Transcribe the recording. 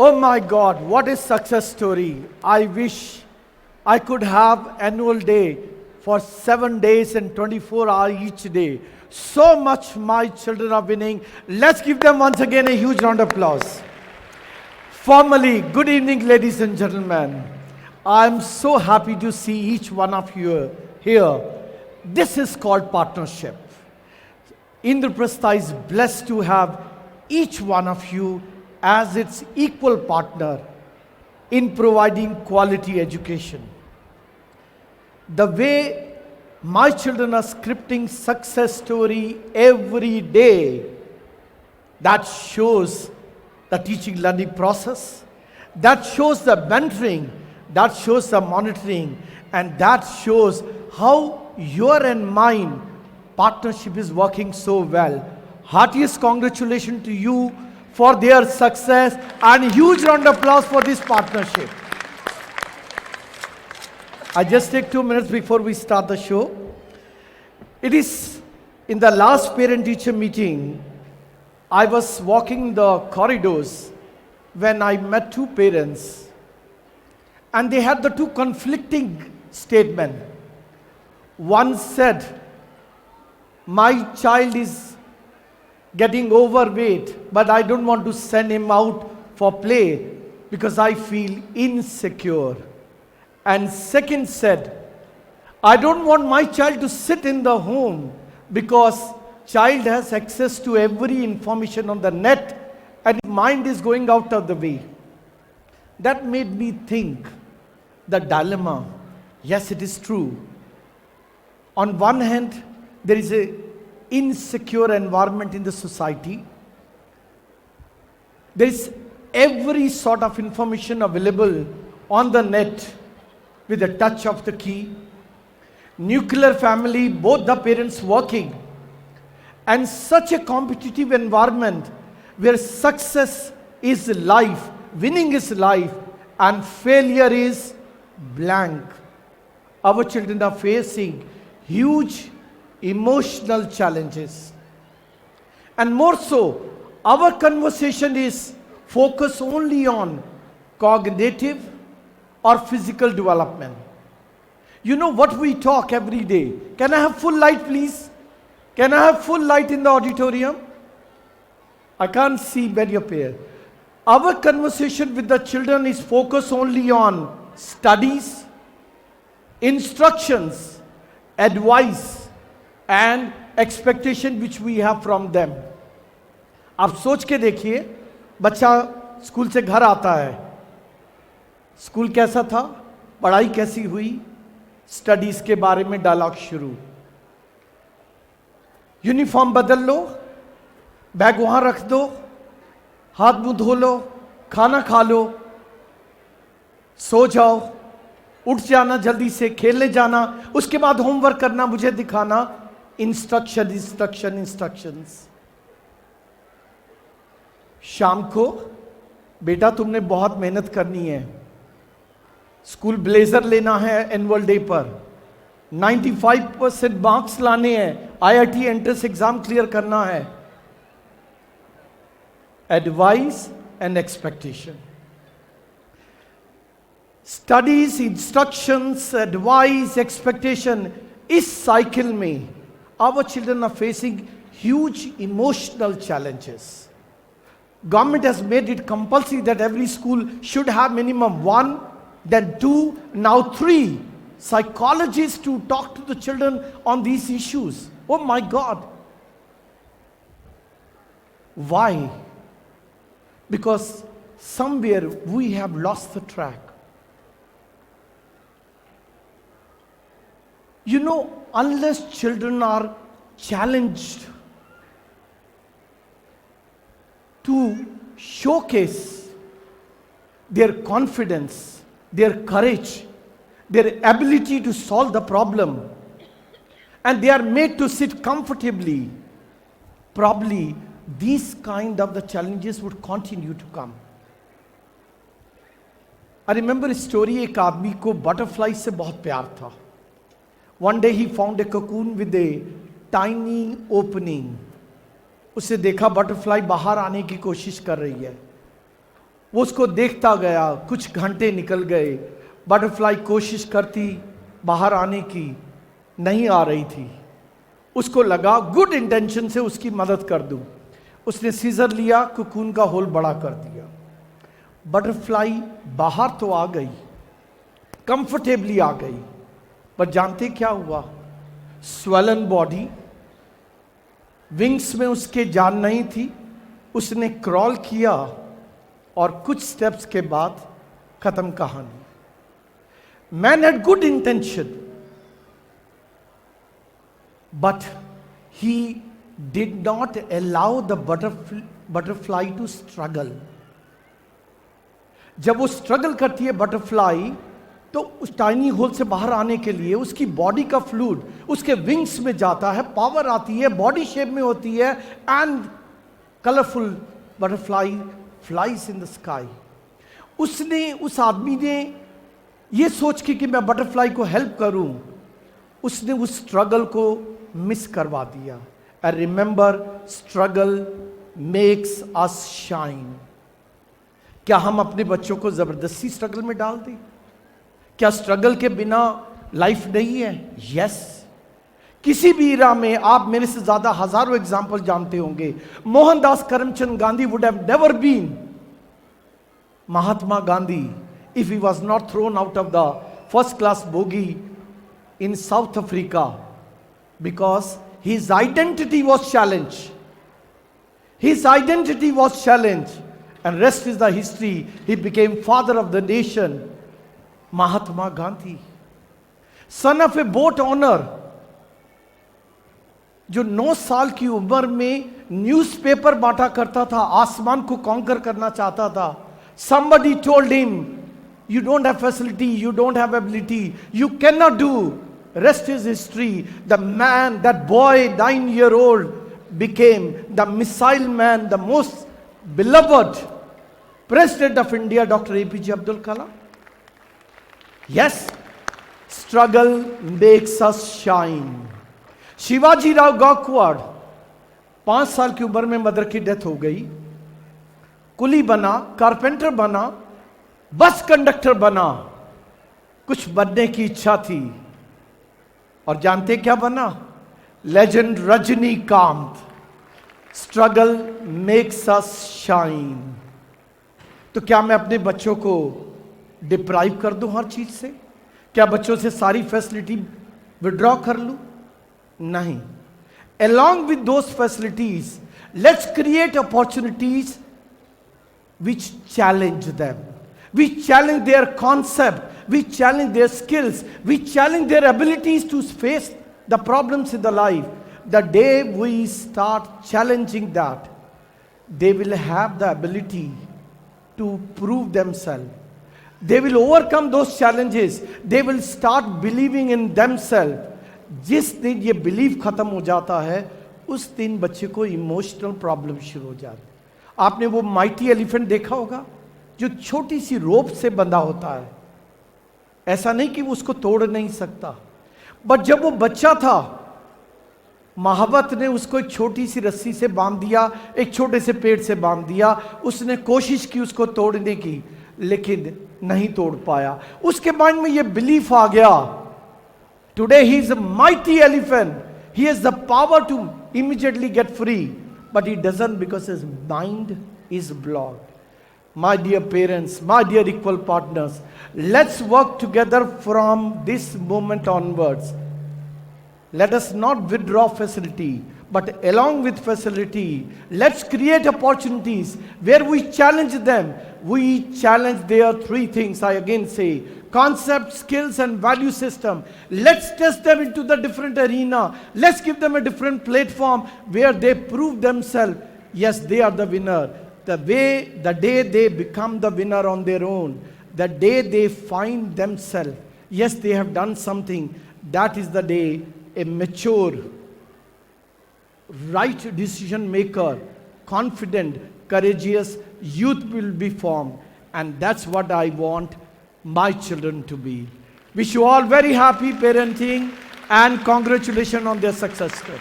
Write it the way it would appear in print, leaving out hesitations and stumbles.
Oh my God, what a success story. I wish I could have annual day for 7 days and 24 hours each day. So much my children are winning. Let's give them once again a huge round of applause. Formally, good evening, ladies and gentlemen. I'm so happy to see each one of you here. This is called partnership. Indraprastha is blessed to have each one of you as its equal partner in providing quality education. The way my children are scripting success story every day, that shows the teaching learning process, that shows the mentoring, that shows the monitoring, and that shows how your and mine partnership is working so well. Heartiest congratulations to you for their success and huge round of applause for this partnership. I just take 2 minutes before we start the show. It is in the last parent-teacher meeting, I was walking the corridors when I met two parents and they had the two conflicting statements. One said, my child is getting overweight, but I don't want to send him out for play because I feel insecure. And second said, I don't want my child to sit in the home because child has access to every information on the net and his mind is going out of the way. That made me think the dilemma. Yes, it is true. On one hand, there is a insecure environment in the society. There is every sort of information available on the net with a touch of the key. Nuclear family, both the parents working, and such a competitive environment where success is life, winning is life, and failure is blank. Our children are facing huge emotional challenges. And more so, our conversation is focused only on cognitive or physical development. You know what we talk every day. Can I have full light, please? Can I have full light in the auditorium? I can't see many up here. Our conversation with the children is focused only on studies, instructions, advice, and expectation which we have from them. आप सोच के देखिए, बच्चा school से घर आता है, school कैसा था, पढ़ाई कैसी हुई, स्टडीज के बारे में डायलॉग शुरू, यूनिफॉर्म बदल लो, बैग वहां रख दो, हाथ मुंह धो लो, खाना खा लो, सो जाओ, उठ जाना जल्दी से, खेलने जाना, उसके बाद होमवर्क करना, मुझे दिखाना, इंस्ट्रक्शन इंस्ट्रक्शन इंस्ट्रक्शंस। शाम को बेटा तुमने बहुत मेहनत करनी है, स्कूल ब्लेजर लेना है एनुअल डे पर, 95% मार्क्स लाने हैं, आईआईटी एंट्रेंस एग्जाम क्लियर करना है। Advice and expectation, studies, instructions, advice, expectation, इस साइकिल में our children are facing huge emotional challenges. Government has made it compulsory that every school should have minimum 1, then 2, now 3 psychologists to talk to the children on these issues. Oh my God. Why? Because somewhere we have lost the track. You know, unless children are challenged to showcase their confidence, their courage, their ability to solve the problem, and they are made to sit comfortably, probably these kind of the challenges would continue to come. I remember a story, एक आदमी को butterfly से बहुत प्यार था. One day he found a cocoon with a tiny opening. उसे देखा butterfly बाहर आने की कोशिश कर रही है. वो उसको देखता गया, कुछ घंटे निकल गए, बटरफ्लाई कोशिश करती बाहर आने की, नहीं आ रही थी। उसको लगा गुड इंटेंशन से उसकी मदद कर दूं। उसने सीजर लिया, कुकून का होल बड़ा कर दिया। बटरफ्लाई बाहर तो आ गई, कंफर्टेबली आ गई, पर जानते क्या हुआ? स्वेलन बॉडी, विंग्स में उसके जान नहीं थी। उसने क्रॉल किया और कुछ स्टेप्स के बाद खत्म कहानी। Man had good intention, but he did not allow the butterfly to struggle. जब वो स्ट्रगल करती है बटरफ्लाई, तो उस टाइनी होल से बाहर आने के लिए उसकी बॉडी का फ्लूइड उसके विंग्स में जाता है, पावर आती है, बॉडी शेप में होती है, and colourful butterfly flies in the sky. उसने, उस आदमी ने ये सोच के कि मैं बटरफ्लाई को हेल्प करूं, उसने उस स्ट्रगल को मिस करवा दिया। I remember struggle makes us shine. क्या हम अपने बच्चों को जबरदस्ती स्ट्रगल में डाल दें? क्या स्ट्रगल के बिना लाइफ नहीं है? यस। किसी भी इरा में, आप मेरे से ज्यादा हजारों एग्जाम्पल जानते होंगे। Mohandas Karamchand Gandhi would have never been Mahatma Gandhi if he was not thrown out of the first class bogie in South Africa, because his identity was challenged. His identity was challenged, and rest is the history. He became father of the nation, Mahatma Gandhi, son of a boat owner, जो 9 साल की उम्र में newspaper बांटा करता था, आसमान को कॉन्कर करना चाहता था। Somebody told him, you don't have facility, you don't have ability, you cannot do. Rest is history. The man, that boy, 9-year-old, became the missile man, the most beloved President of India, Dr. APJ Abdul Kalam. Yes, struggle makes us shine. Shivaji Rao Gaekwad, 5 साल की उम्र में mother की death हो गई। कुली बना, carpenter बना, bus conductor बना, कुछ बनने की इच्छा थी, और जानते क्या बना? Legend Rajinikanth. Struggle makes us shine. तो क्या मैं अपने बच्चों को डिप्राइव कर दूं हर चीज से? क्या बच्चों से सारी फैसिलिटी विड्रॉ कर लूं? नहीं। Along with those facilities, let's create opportunities which challenge them, which challenge their concept, which challenge their skills, which challenge their abilities to face the problems in the life. The day we start challenging that, they will have the ability to prove themselves. They will overcome those challenges. They will start believing in themselves. जिस दिन ये believe खत्म हो जाता है, उस दिन बच्चे को इमोशनल प्रॉब्लम शुरू हो जाती है। आपने वो माइटी एलिफेंट देखा होगा जो छोटी सी रोप से बंधा होता है। ऐसा नहीं कि वो उसको तोड़ नहीं सकता, बट जब वो बच्चा था, महावत ने उसको एक छोटी सी रस्सी से बांध दिया, एक छोटे से पेड़ से बांध दिया। उसने कोशिश की उसको तोड़ने की, लेकिन नहीं तोड़ पाया। उसके माइंड में ये बिलीफ आ गया, today he is a mighty elephant. He has the power to immediately get free, but he doesn't because his mind is blocked. My dear parents, my dear equal partners, let's work together from this moment onwards. Let us not withdraw facility, but along with facility, let's create opportunities where we challenge them. We challenge their 3 things, I again say: concept, skills, and value system. Let's test them into the different arena. Let's give them a different platform where they prove themselves. Yes, they are the winner. The day they become the winner on their own, the day they find themselves, yes, they have done something, that is the day a mature, right decision maker, confident, courageous youth will be formed. And that's what I want my children to be. Wish you all very happy parenting and congratulations on their success story.